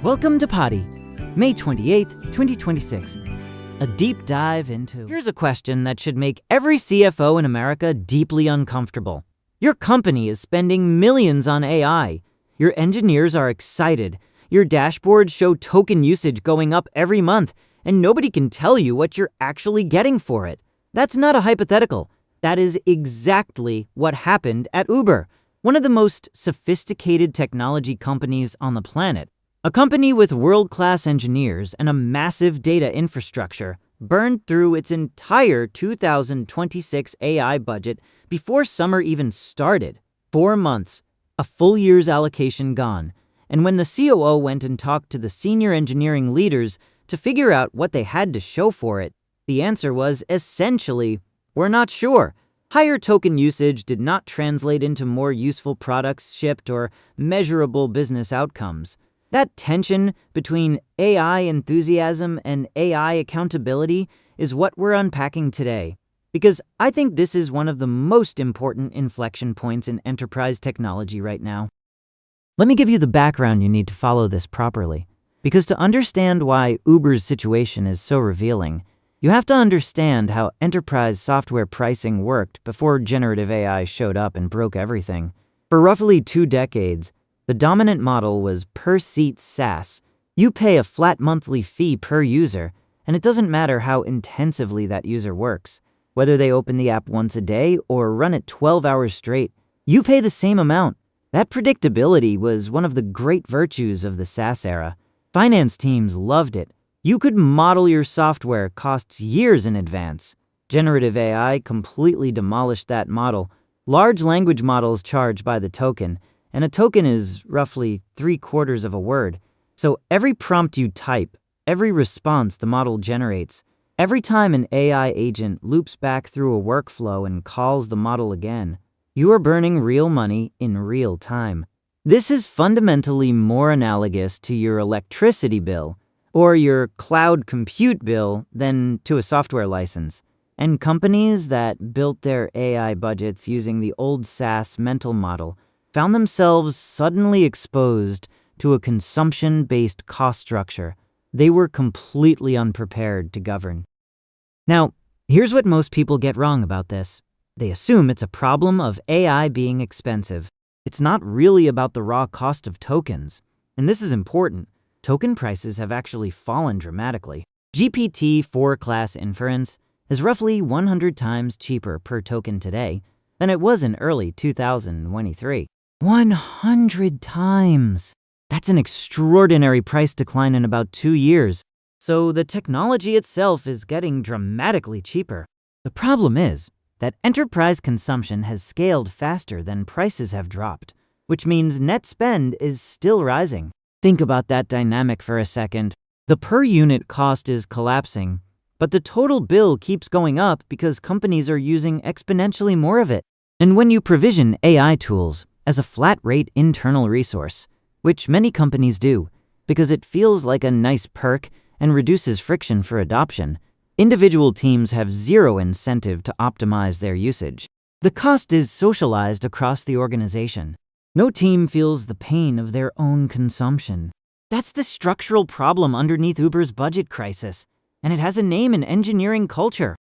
Welcome to Potty, May 28th, 2026. A deep dive into... Here's a question that should make every CFO in America deeply uncomfortable. Your company is spending millions on AI. Your engineers are excited. Your dashboards show token usage going up every month, and nobody can tell you what you're actually getting for it. That's not a hypothetical. That is exactly what happened at Uber, one of the most sophisticated technology companies on the planet. A company with world-class engineers and a massive data infrastructure burned through its entire 2026 AI budget before summer even started. 4 months, a full year's allocation gone. And when the COO went and talked to the senior engineering leaders to figure out what they had to show for it, the answer was essentially, "We're not sure." Higher token usage did not translate into more useful products shipped or measurable business outcomes. That tension between AI enthusiasm and AI accountability is what we're unpacking today, because I think this is one of the most important inflection points in enterprise technology right now. Let me give you the background you need to follow this properly, because to understand why Uber's situation is so revealing, you have to understand how enterprise software pricing worked before generative AI showed up and broke everything. For roughly 2 decades, the dominant model was per-seat SaaS. You pay a flat monthly fee per user, and it doesn't matter how intensively that user works. Whether they open the app once a day or run it 12 hours straight, you pay the same amount. That predictability was one of the great virtues of the SaaS era. Finance teams loved it. You could model your software costs years in advance. Generative AI completely demolished that model. Large language models charge by the token, and a token is roughly 3/4 of a word. So every prompt you type, every response the model generates, every time an AI agent loops back through a workflow and calls the model again, you are burning real money in real time. This is fundamentally more analogous to your electricity bill or your cloud compute bill than to a software license. And companies that built their AI budgets using the old SaaS mental model found themselves suddenly exposed to a consumption-based cost structure they were completely unprepared to govern. Now, here's what most people get wrong about this. They assume it's a problem of AI being expensive. It's not really about the raw cost of tokens. And this is important. Token prices have actually fallen dramatically. GPT-4 class inference is roughly 100 times cheaper per token today than it was in early 2023. 100 times! That's an extraordinary price decline in about 2 years. So the technology itself is getting dramatically cheaper. The problem is that enterprise consumption has scaled faster than prices have dropped, which means net spend is still rising. Think about that dynamic for a second. The per unit cost is collapsing, but the total bill keeps going up because companies are using exponentially more of it. And when you provision AI tools as a flat-rate internal resource, which many companies do, because it feels like a nice perk and reduces friction for adoption, individual teams have zero incentive to optimize their usage. The cost is socialized across the organization. No team feels the pain of their own consumption. That's the structural problem underneath Uber's budget crisis, and it has a name in engineering culture.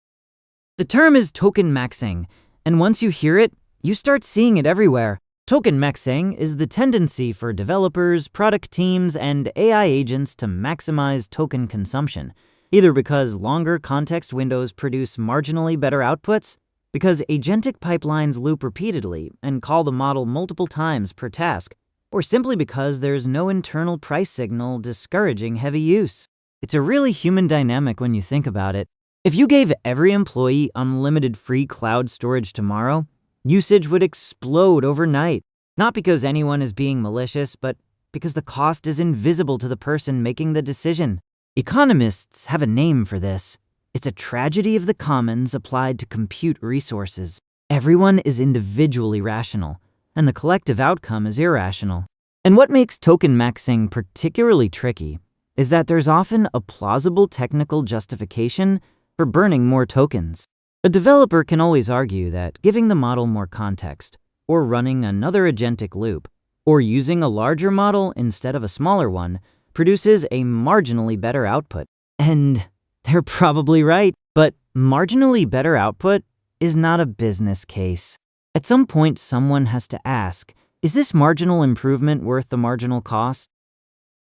The term is token maxing, and once you hear it, you start seeing it everywhere. Token maxing is the tendency for developers, product teams, and AI agents to maximize token consumption, either because longer context windows produce marginally better outputs, because agentic pipelines loop repeatedly and call the model multiple times per task, or simply because there's no internal price signal discouraging heavy use. It's a really human dynamic when you think about it. If you gave every employee unlimited free cloud storage tomorrow, usage would explode overnight, not because anyone is being malicious, but because the cost is invisible to the person making the decision. Economists have a name for this. It's a tragedy of the commons applied to compute resources. Everyone is individually rational, and the collective outcome is irrational. And what makes token maxing particularly tricky is that there's often a plausible technical justification for burning more tokens. A developer can always argue that giving the model more context, or running another agentic loop, or using a larger model instead of a smaller one produces a marginally better output. And they're probably right, but marginally better output is not a business case. At some point, someone has to ask, is this marginal improvement worth the marginal cost?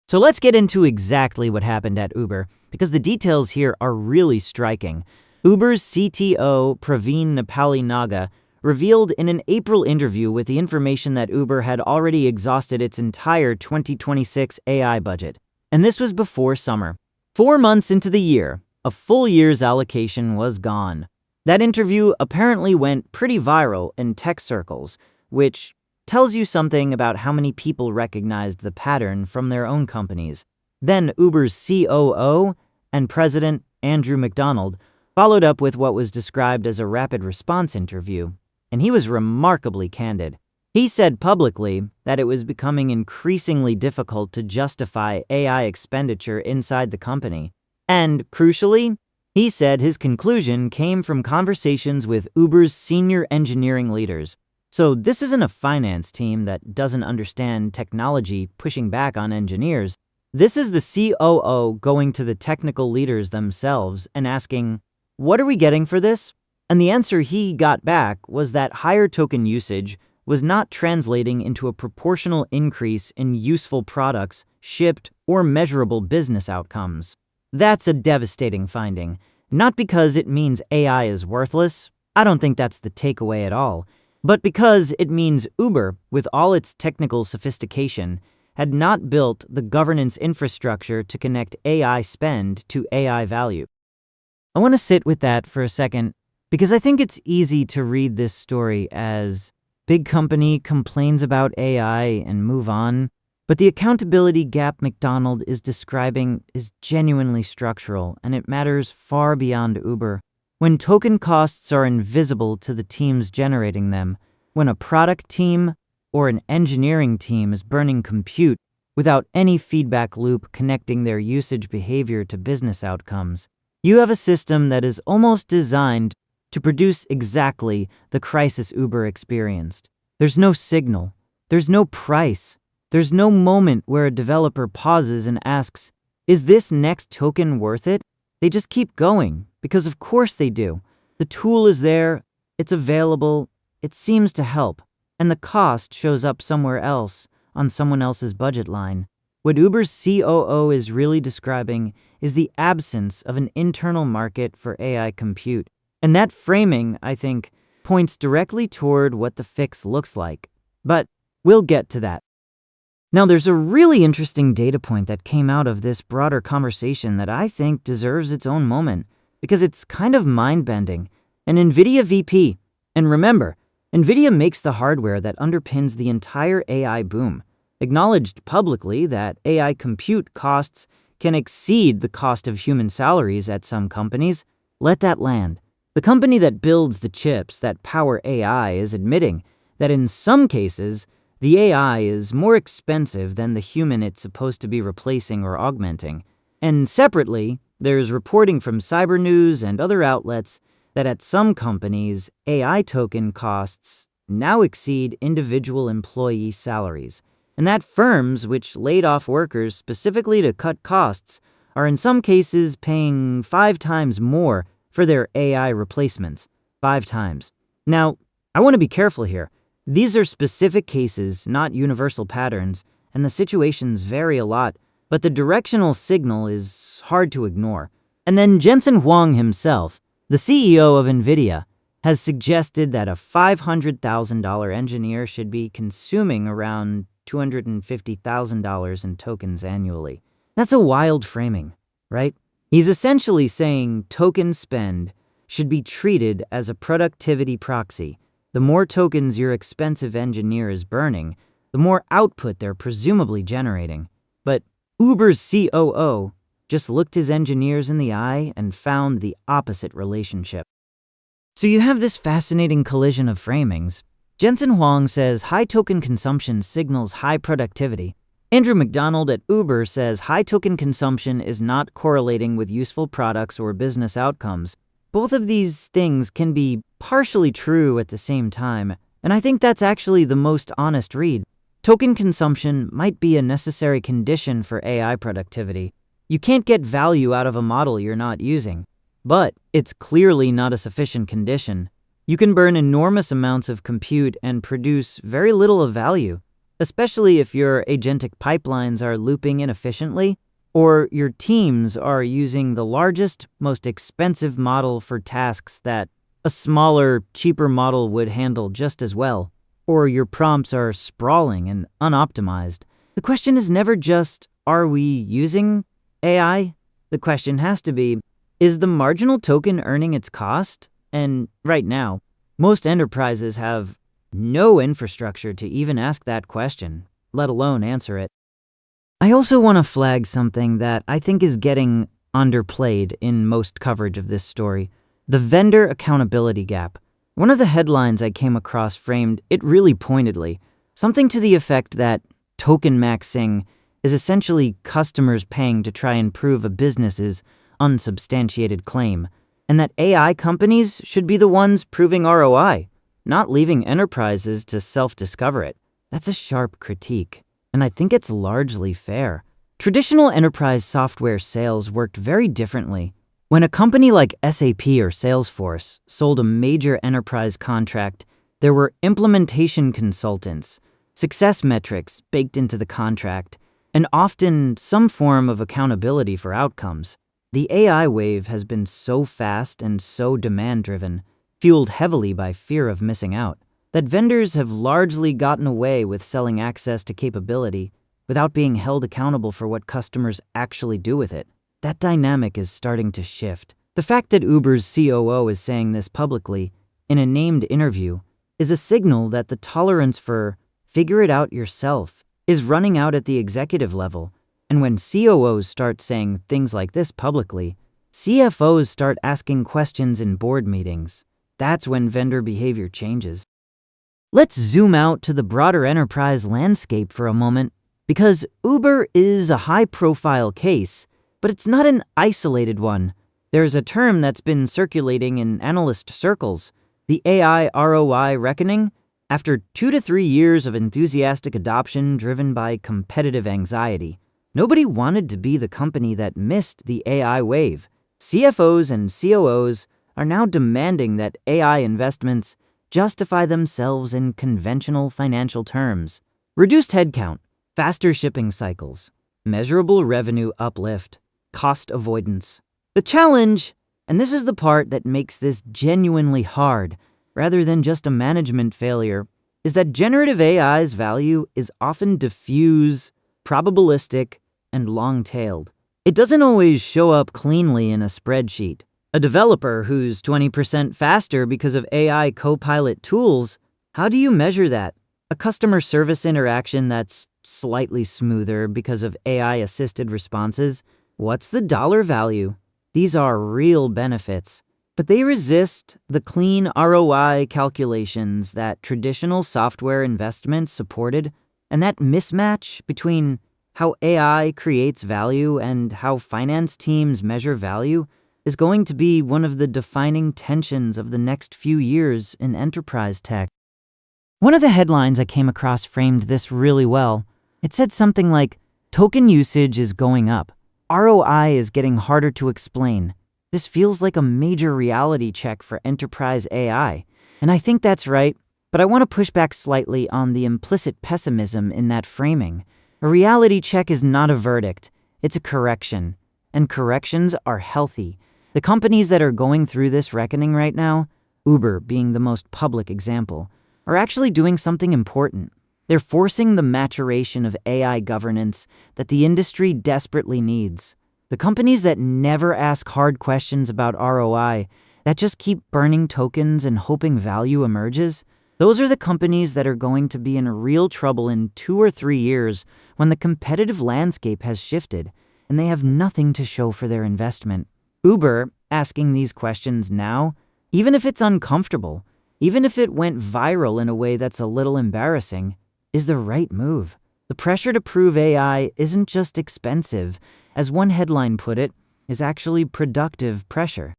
So let's get into exactly what happened at Uber, because the details here are really striking. Uber's CTO, Praveen Napali-Naga, revealed in an April interview with the information that Uber had already exhausted its entire 2026 AI budget. And this was before summer. 4 months into the year, a full year's allocation was gone. That interview apparently went pretty viral in tech circles, which tells you something about how many people recognized the pattern from their own companies. Then Uber's COO and president, Andrew McDonald, followed up with what was described as a rapid response interview, and he was remarkably candid. He said publicly that it was becoming increasingly difficult to justify AI expenditure inside the company. And, crucially, he said his conclusion came from conversations with Uber's senior engineering leaders. So this isn't a finance team that doesn't understand technology pushing back on engineers. This is the COO going to the technical leaders themselves and asking, what are we getting for this? And the answer he got back was that higher token usage was not translating into a proportional increase in useful products shipped or measurable business outcomes. That's a devastating finding, not because it means AI is worthless. I don't think that's the takeaway at all. But because it means Uber, with all its technical sophistication, had not built the governance infrastructure to connect AI spend to AI value. I want to sit with that for a second, because I think it's easy to read this story as big company complains about AI and move on, but the accountability gap McDonald is describing is genuinely structural, and it matters far beyond Uber. When token costs are invisible to the teams generating them, when a product team or an engineering team is burning compute without any feedback loop connecting their usage behavior to business outcomes, you have a system that is almost designed to produce exactly the crisis Uber experienced. There's no signal. There's no price. There's no moment where a developer pauses and asks, is this next token worth it? They just keep going, because of course they do. The tool is there, it's available, it seems to help, and the cost shows up somewhere else on someone else's budget line. What Uber's COO is really describing is the absence of an internal market for AI compute. And that framing, I think, points directly toward what the fix looks like. But we'll get to that. Now, there's a really interesting data point that came out of this broader conversation that I think deserves its own moment, because it's kind of mind-bending. An Nvidia VP. And remember, Nvidia makes the hardware that underpins the entire AI boom, acknowledged publicly that AI compute costs can exceed the cost of human salaries at some companies. Let that land. The company that builds the chips that power AI is admitting that in some cases, the AI is more expensive than the human it's supposed to be replacing or augmenting. And separately, there's reporting from Cybernews and other outlets that at some companies, AI token costs now exceed individual employee salaries, and that firms which laid off workers specifically to cut costs are in some cases paying 5 times more for their AI replacements. 5 times. Now, I want to be careful here. These are specific cases, not universal patterns, and the situations vary a lot, but the directional signal is hard to ignore. And then Jensen Huang himself, the CEO of Nvidia, has suggested that a $500,000 engineer should be consuming around $250,000 in tokens annually. That's a wild framing, right? He's essentially saying token spend should be treated as a productivity proxy. The more tokens your expensive engineer is burning, the more output they're presumably generating. But Uber's COO just looked his engineers in the eye and found the opposite relationship. So you have this fascinating collision of framings. Jensen Huang says high token consumption signals high productivity. Andrew McDonald at Uber says high token consumption is not correlating with useful products or business outcomes. Both of these things can be partially true at the same time, and I think that's actually the most honest read. Token consumption might be a necessary condition for AI productivity. You can't get value out of a model you're not using, but it's clearly not a sufficient condition. You can burn enormous amounts of compute and produce very little of value, especially if your agentic pipelines are looping inefficiently or your teams are using the largest, most expensive model for tasks that a smaller, cheaper model would handle just as well, or your prompts are sprawling and unoptimized. The question is never just, are we using AI? The question has to be, is the marginal token earning its cost? And right now, most enterprises have no infrastructure to even ask that question, let alone answer it. I also want to flag something that I think is getting underplayed in most coverage of this story: the vendor accountability gap. One of the headlines I came across framed it really pointedly, something to the effect that token maxing is essentially customers paying to try and prove a business's unsubstantiated claim, and that AI companies should be the ones proving ROI, not leaving enterprises to self-discover it. That's a sharp critique, and I think it's largely fair. Traditional enterprise software sales worked very differently. When a company like SAP or Salesforce sold a major enterprise contract, there were implementation consultants, success metrics baked into the contract, and often some form of accountability for outcomes. The AI wave has been so fast and so demand-driven, fueled heavily by fear of missing out, that vendors have largely gotten away with selling access to capability without being held accountable for what customers actually do with it. That dynamic is starting to shift. The fact that Uber's COO is saying this publicly in a named interview is a signal that the tolerance for figure it out yourself is running out at the executive level. And when COOs start saying things like this publicly, CFOs start asking questions in board meetings. That's when vendor behavior changes. Let's zoom out to the broader enterprise landscape for a moment, because Uber is a high-profile case, but it's not an isolated one. There's a term that's been circulating in analyst circles, the AI ROI reckoning. After 2 to 3 years of enthusiastic adoption driven by competitive anxiety, nobody wanted to be the company that missed the AI wave. CFOs and COOs are now demanding that AI investments justify themselves in conventional financial terms. Reduced headcount, faster shipping cycles, measurable revenue uplift, cost avoidance. The challenge, and this is the part that makes this genuinely hard, rather than just a management failure, is that generative AI's value is often diffuse, probabilistic, and long-tailed. It doesn't always show up cleanly in a spreadsheet. A developer who's 20% faster because of AI copilot tools, how do you measure that? A customer service interaction that's slightly smoother because of AI-assisted responses, what's the dollar value? These are real benefits, but they resist the clean ROI calculations that traditional software investments supported, and that mismatch between how AI creates value and how finance teams measure value is going to be one of the defining tensions of the next few years in enterprise tech. One of the headlines I came across framed this really well. It said something like, token usage is going up. ROI is getting harder to explain. This feels like a major reality check for enterprise AI. And I think that's right, but I want to push back slightly on the implicit pessimism in that framing. A reality check is not a verdict, it's a correction. And corrections are healthy. The companies that are going through this reckoning right now, Uber being the most public example, are actually doing something important. They're forcing the maturation of AI governance that the industry desperately needs. The companies that never ask hard questions about ROI, that just keep burning tokens and hoping value emerges, those are the companies that are going to be in real trouble in 2 or 3 years when the competitive landscape has shifted and they have nothing to show for their investment. Uber, asking these questions now, even if it's uncomfortable, even if it went viral in a way that's a little embarrassing, is the right move. The pressure to prove AI isn't just expensive, as one headline put it, is actually productive pressure.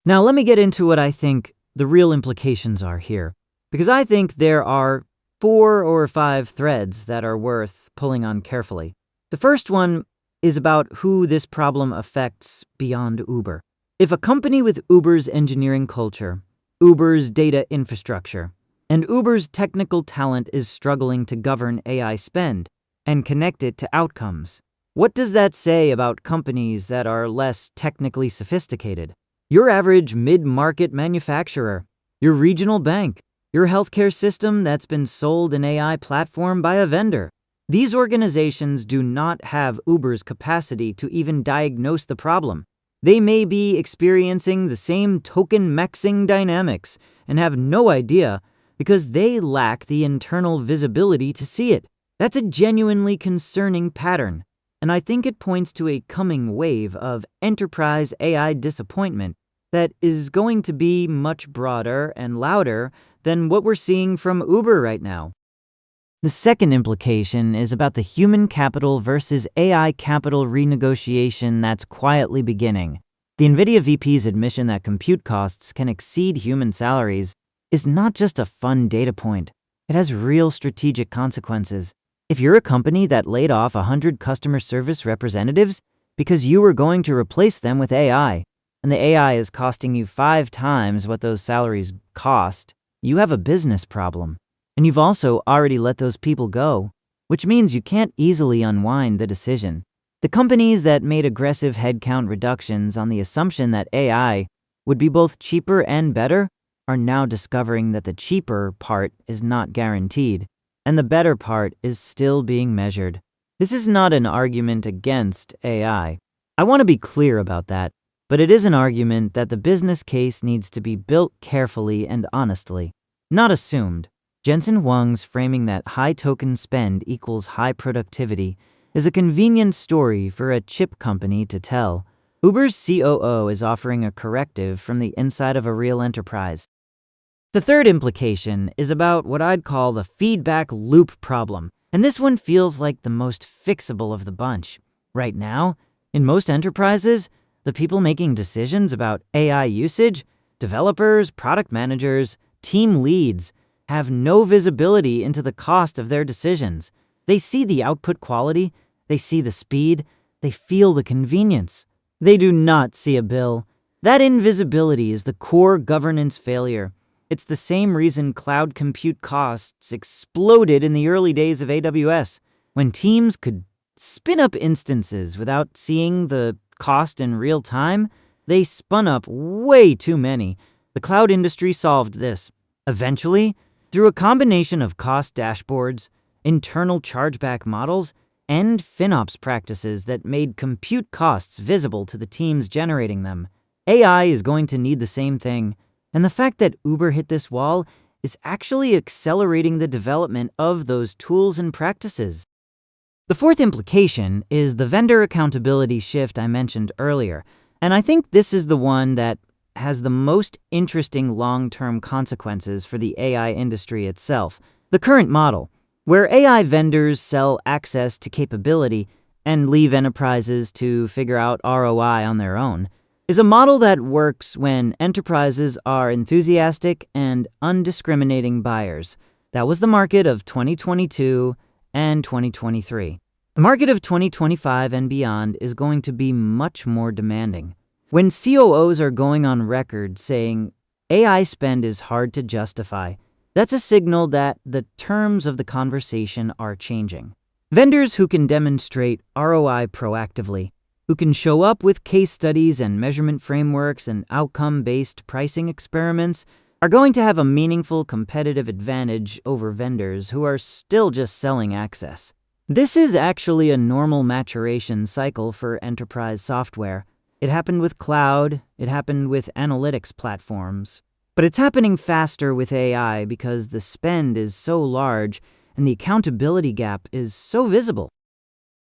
Now let me get into what I think the real implications are here, because I think there are 4 or 5 threads that are worth pulling on carefully. The first one is about who this problem affects beyond Uber. If a company with Uber's engineering culture, Uber's data infrastructure, and Uber's technical talent is struggling to govern AI spend and connect it to outcomes, what does that say about companies that are less technically sophisticated? Your average mid-market manufacturer, your regional bank, your healthcare system that's been sold an AI platform by a vendor. These organizations do not have Uber's capacity to even diagnose the problem. They may be experiencing the same token mexing dynamics and have no idea because they lack the internal visibility to see it. That's a genuinely concerning pattern, and I think it points to a coming wave of enterprise AI disappointment that is going to be much broader and louder than what we're seeing from Uber right now. The second implication is about the human capital versus AI capital renegotiation that's quietly beginning. The Nvidia VP's admission that compute costs can exceed human salaries is not just a fun data point. It has real strategic consequences. If you're a company that laid off 100 customer service representatives because you were going to replace them with AI, and the AI is costing you 5 times what those salaries cost, you have a business problem. And you've also already let those people go, which means you can't easily unwind the decision. The companies that made aggressive headcount reductions on the assumption that AI would be both cheaper and better are now discovering that the cheaper part is not guaranteed, and the better part is still being measured. This is not an argument against AI. I want to be clear about that, but it is an argument that the business case needs to be built carefully and honestly, not assumed. Jensen Huang's framing that high token spend equals high productivity is a convenient story for a chip company to tell. Uber's COO is offering a corrective from the inside of a real enterprise. The third implication is about what I'd call the feedback loop problem, and this one feels like the most fixable of the bunch. Right now, in most enterprises, the people making decisions about AI usage, developers, product managers, team leads, have no visibility into the cost of their decisions. They see the output quality, they see the speed, they feel the convenience. They do not see a bill. That invisibility is the core governance failure. It's the same reason cloud compute costs exploded in the early days of AWS, when teams could spin up instances without seeing the cost in real time. They spun up way too many. The cloud industry solved this. Eventually, through a combination of cost dashboards, internal chargeback models, and FinOps practices that made compute costs visible to the teams generating them. AI is going to need the same thing, and the fact that Uber hit this wall is actually accelerating the development of those tools and practices. The fourth implication is the vendor accountability shift I mentioned earlier, and I think this is the one that has the most interesting long-term consequences for the AI industry itself. The current model, where AI vendors sell access to capability and leave enterprises to figure out ROI on their own, is a model that works when enterprises are enthusiastic and undiscriminating buyers. That was the market of 2022 and 2023. The market of 2025 and beyond is going to be much more demanding. When COOs are going on record saying AI spend is hard to justify, that's a signal that the terms of the conversation are changing. Vendors who can demonstrate ROI proactively, who can show up with case studies and measurement frameworks and outcome-based pricing experiments, are going to have a meaningful competitive advantage over vendors who are still just selling access. This is actually a normal maturation cycle for enterprise software. It happened with cloud, it happened with analytics platforms. But it's happening faster with AI because the spend is so large and the accountability gap is so visible.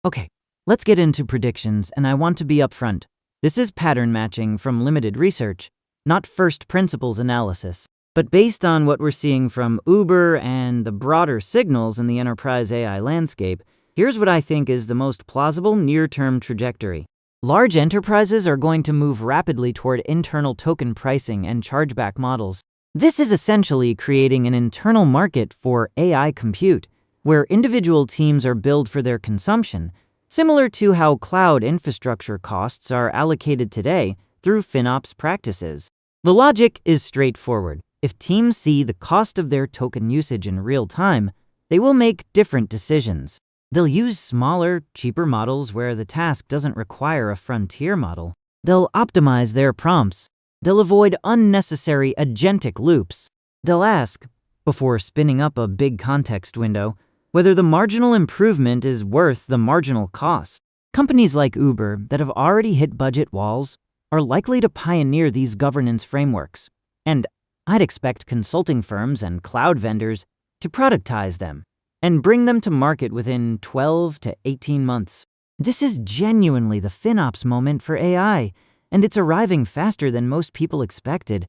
Okay, let's get into predictions, and I want to be upfront. This is pattern matching from limited research, not first principles analysis. But based on what we're seeing from Uber and the broader signals in the enterprise AI landscape, here's what I think is the most plausible near-term trajectory. Large enterprises are going to move rapidly toward internal token pricing and chargeback models. This is essentially creating an internal market for AI compute, where individual teams are billed for their consumption, similar to how cloud infrastructure costs are allocated today through FinOps practices. The logic is straightforward. If teams see the cost of their token usage in real time, they will make different decisions. They'll use smaller, cheaper models where the task doesn't require a frontier model. They'll optimize their prompts. They'll avoid unnecessary agentic loops. They'll ask, before spinning up a big context window, whether the marginal improvement is worth the marginal cost. Companies like Uber that have already hit budget walls are likely to pioneer these governance frameworks, and I'd expect consulting firms and cloud vendors to productize them and bring them to market within 12 to 18 months. This is genuinely the FinOps moment for AI, and it's arriving faster than most people expected.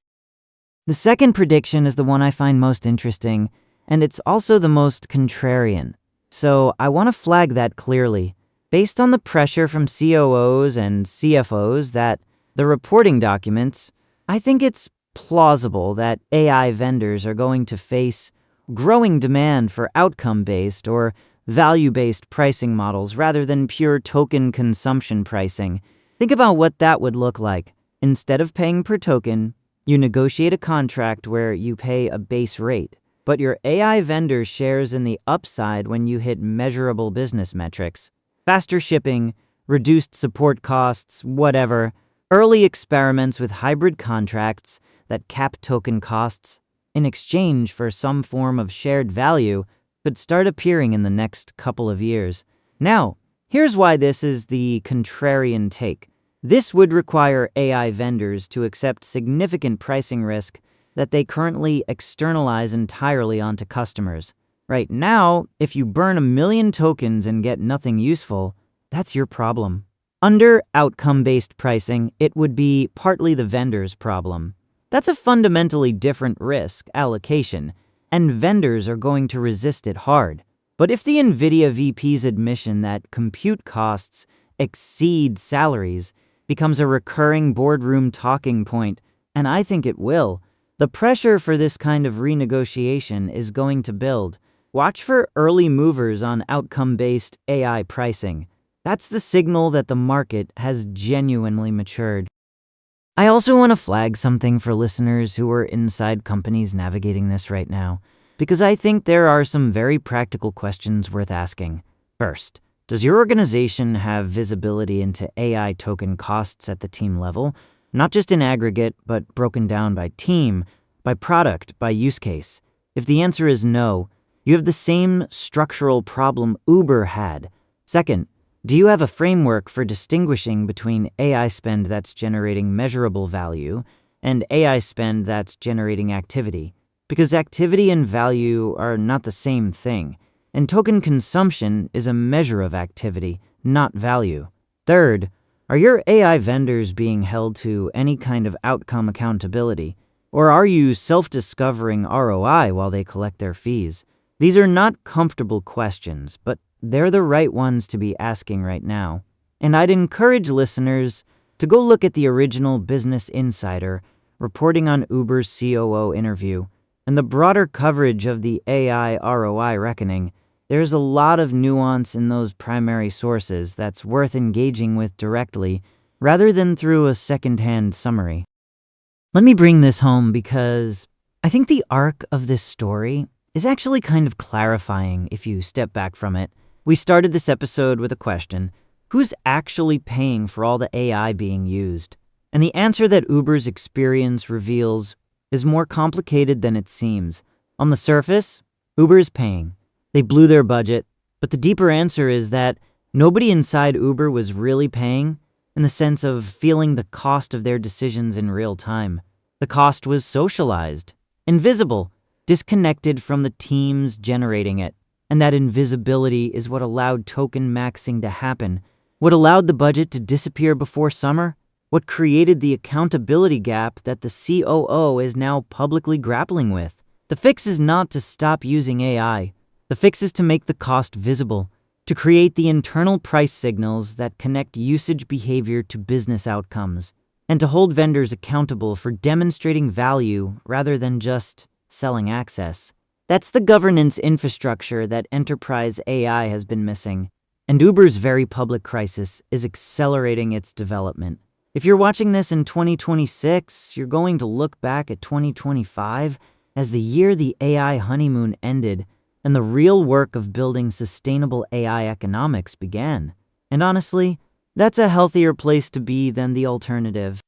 The second prediction is the one I find most interesting, and it's also the most contrarian. So I want to flag that clearly. Based on the pressure from COOs and CFOs that the reporting documents, I think it's plausible that AI vendors are going to face growing demand for outcome-based or value-based pricing models rather than pure token consumption pricing. Think about what that would look like. Instead of paying per token, you negotiate a contract where you pay a base rate, but your AI vendor shares in the upside when you hit measurable business metrics. Faster shipping, reduced support costs, whatever. Early experiments with hybrid contracts that cap token costs in exchange for some form of shared value could start appearing in the next couple of years. Now, here's why this is the contrarian take. This would require AI vendors to accept significant pricing risk that they currently externalize entirely onto customers. Right now, if you burn 1 million tokens and get nothing useful, that's your problem. Under outcome-based pricing, it would be partly the vendor's problem. That's a fundamentally different risk allocation, and vendors are going to resist it hard. But if the Nvidia VP's admission that compute costs exceed salaries becomes a recurring boardroom talking point, and I think it will, the pressure for this kind of renegotiation is going to build. Watch for early movers on outcome-based AI pricing. That's the signal that the market has genuinely matured. I also want to flag something for listeners who are inside companies navigating this right now, because I think there are some very practical questions worth asking. First, does your organization have visibility into AI token costs at the team level? Not just in aggregate, but broken down by team, by product, by use case. If the answer is no, you have the same structural problem Uber had. Second, do you have a framework for distinguishing between AI spend that's generating measurable value and AI spend that's generating activity? Because activity and value are not the same thing, and token consumption is a measure of activity, not value. Third, are your AI vendors being held to any kind of outcome accountability, or are you self-discovering ROI while they collect their fees? These are not comfortable questions, but they're the right ones to be asking right now. And I'd encourage listeners to go look at the original Business Insider reporting on Uber's COO interview and the broader coverage of the AI ROI reckoning. There's a lot of nuance in those primary sources that's worth engaging with directly rather than through a secondhand summary. Let me bring this home because I think the arc of this story is actually kind of clarifying if you step back from it. We started this episode with a question: who's actually paying for all the AI being used? And the answer that Uber's experience reveals is more complicated than it seems. On the surface, Uber is paying. They blew their budget, but the deeper answer is that nobody inside Uber was really paying in the sense of feeling the cost of their decisions in real time. The cost was socialized, invisible, disconnected from the teams generating it. And that invisibility is what allowed token maxing to happen, what allowed the budget to disappear before summer, what created the accountability gap that the COO is now publicly grappling with. The fix is not to stop using AI. The fix is to make the cost visible, to create the internal price signals that connect usage behavior to business outcomes. and to hold vendors accountable for demonstrating value rather than just selling access. That's the governance infrastructure that enterprise AI has been missing, and Uber's very public crisis is accelerating its development. If you're watching this in 2026, you're going to look back at 2025 as the year the AI honeymoon ended and the real work of building sustainable AI economics began. And honestly, that's a healthier place to be than the alternative.